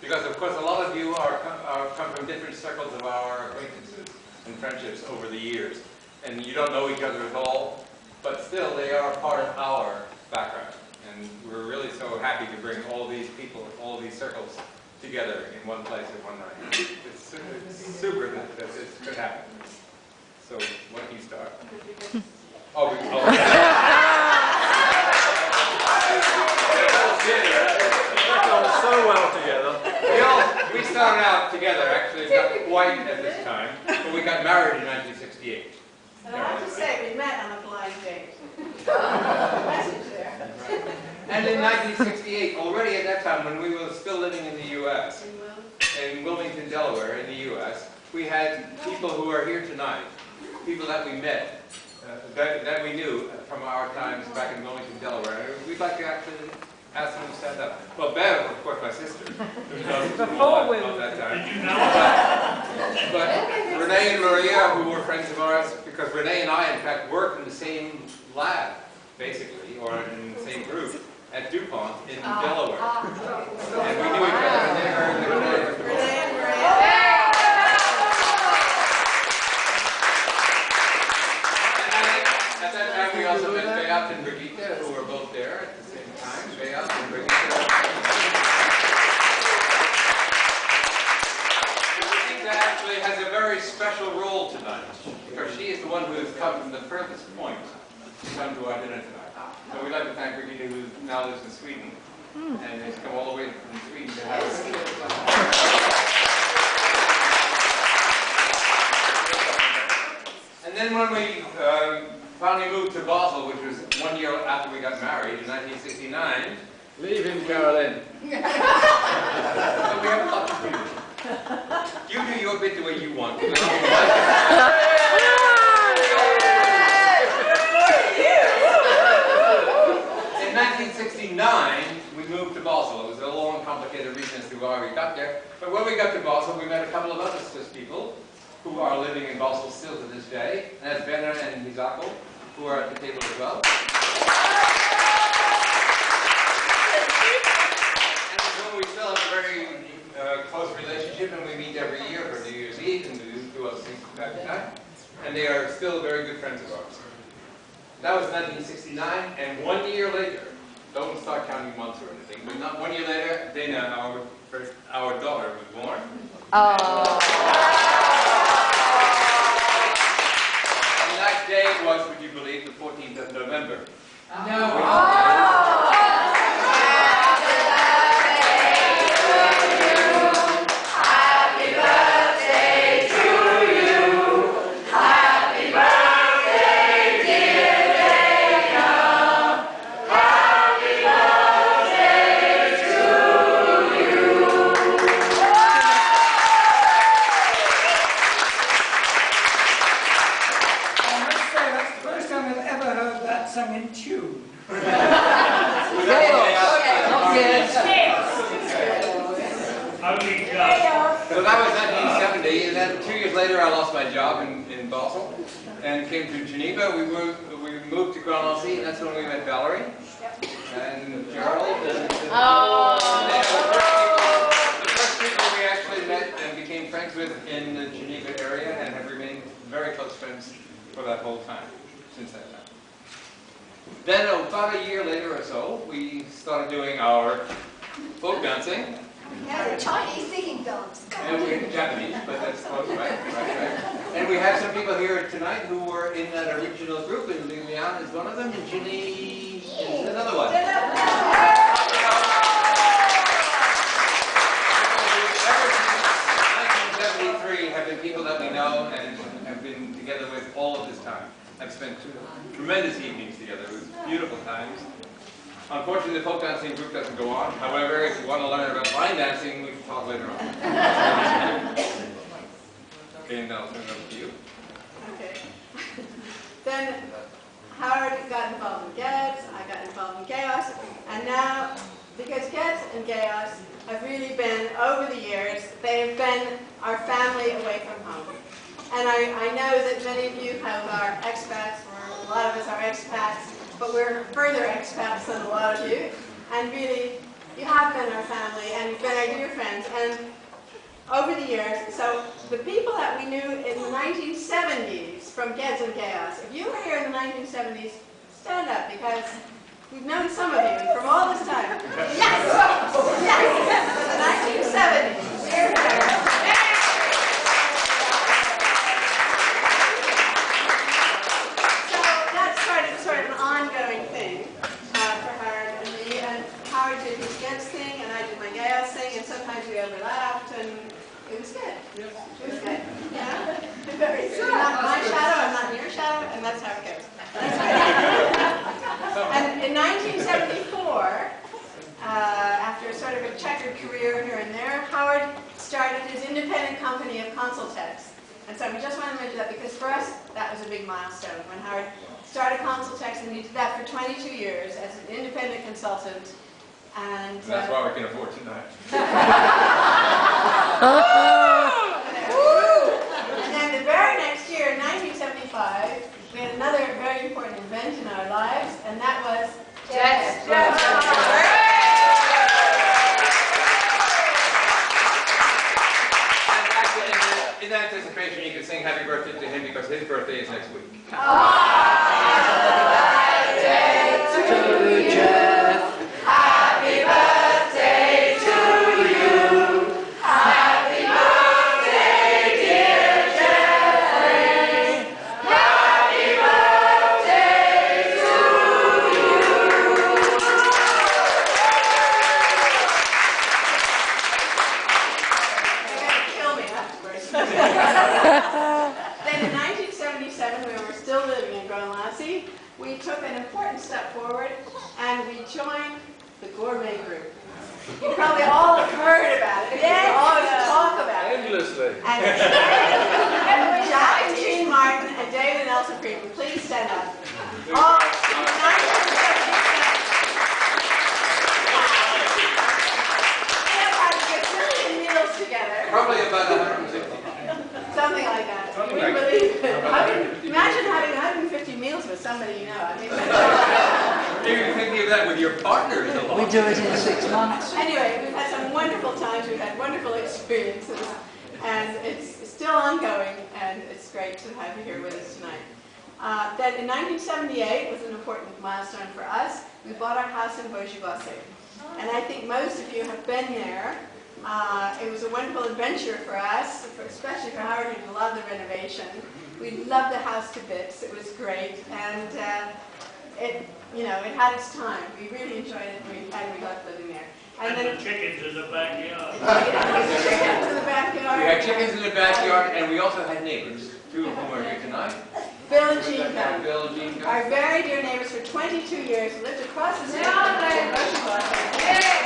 Because of course a lot of you come from different circles of our acquaintances and friendships over the years. And you don't know each other at all, but still they are part of our background. And we're really so happy to bring all these people, all these circles together in one place at one night. It's super that this could happen. So why don't you start? Oh, we so well together. We started out together, actually, not quite at this time, but we got married in 1968. So I have to say, we met on a blind date. Message there. And in 1968, already at that time, when we were still living in the U.S., in Wilmington, Delaware, in the U.S., we had people who are here tonight, people that we met, that we knew from our times back in Wilmington, Delaware. We'd like to actually ask them to stand up. Well, Bev, of course, my sister, who knows Before we of that time. Did you know? But Renee and Maria, who were friends of ours, because Renee and I, in fact, worked in the same lab, basically, or in the same group, at DuPont in Delaware. And we knew each other, and they were in the Renee and Maria. At that time, we also met Beat and Brigitte, who were both there at the same time. Beat and Brigitte. Brigitte actually has a very special role tonight, because she is the one who has come from the furthest point to come to our dinner tonight. So we'd like to thank Brigitte, who now lives in Sweden, and has come all the way from Sweden to have us. And then when we finally moved to Basel, which was 1 year after we got married in 1969. Leave him, Carolyn. So we have a lot to do. You do your bit the way you want to. In 1969, we moved to Basel. It was a long, complicated reason as to why we got there. But when we got to Basel, we met a couple of other Swiss people who are living in Basel still to this day. And that's Werner and Misako, who are at the table as well. And so we still have a very close relationship, and we meet every year for New Year's Eve, and we do other things from time to time. And they are still very good friends of ours. That was 1969, and 1 year later, don't start counting months or anything, but not 1 year later, Dana, our daughter, was born. And that day was, would you believe, the 14th of November. So that was 1970, and then 2 years later I lost my job in Basel and came to Geneva. We moved to Grand Nancy, and that's when we met Valerie and Gerald. And the first people we actually met and became friends with in the Geneva area, and have remained very close friends for that whole time, since that time. Then about a year later or so, we started doing our folk dancing. Yeah, the Chinese singing dance. And we're Japanese, but that's close, right? And we have some people here tonight who were in that original group, and Lilian is one of them, and Ginny is another one. Ever since 1973 have been people that we know and have been together with all of this time. I've spent tremendous evenings together. It was beautiful times. Unfortunately, the folk dancing group doesn't go on. However, if you want to learn about line dancing, we can talk later on. Okay, now I'll turn it over to you. Okay. Then Howard got involved in GEDS, I got involved in Chaos, and now, because GEDS and Chaos have really been, over the years, they have been our family away from home. And I know that many of you are expats, or a lot of us are expats, but we're further expats than a lot of you. And really, You have been our family, and you've been our dear friends. And over the years, so the people that we knew in the 1970s from Geds and Chaos, if you were here in the 1970s, stand up, because we've known some of you from all this time. Yes! Yes! The 1970s. We're here. So that started sort of an ongoing thing for Howard and me. And Howard did his Geds thing, and I did my Chaos thing, and sometimes we overlapped, and it was good. It was good. Yeah? Very good. You're not my shadow, I'm not your shadow, and that's how it goes. That's good. And in 1974, after sort of a checkered career here and there, Howard started his independent company of Consultex. And so we just want to mention that because for us, that was a big milestone when Howard started Consultex, and he did that for 22 years as an independent consultant. And that's why we can afford tonight. And then the very next year, in 1975, we had another very important event in our lives, and that was Jeff's birthday. In anticipation, you can sing happy birthday to him because his birthday is next week. Happy birthday to Jeff. Happy birthday to you. Happy birthday, dear Jeffrey. Happy birthday to you. They're going to kill me afterwards. Then in 1977, when we were still living in Groenlandsee, we took an important step forward, and we joined the Gourmet Group. You probably all have heard about it. Yes. You always talk about it. Endlessly. And Jack and Jean Martin and David Nelson Friedman, please stand up. All in 1977. They have had a gazillion meals together. Probably about 160. Something like that. Something You wouldn't like believe it. Imagine having 150 meals with somebody you know. I mean, Maybe thinking of that with your partner is a lot. We do it in 6 months. anyway, we've had some wonderful times. We've had wonderful experiences. And it's still ongoing, and it's great to have you here with us tonight. Then in 1978 was an important milestone for us. We bought our house in Beaujolais. And I think most of you have been there. It was a wonderful adventure for us, especially for Howard, who loved the renovation. We loved the house to bits. It was great, and it had its time. We really enjoyed it, and we loved living there. And the chickens in the backyard. Chickens in the backyard. We had chickens in the backyard, and we also had neighbors, two of whom are here tonight. Bill and Jean Coe. Bill and Jean Coe. Our very dear neighbors for 22 years, lived across the street from Beaujolais.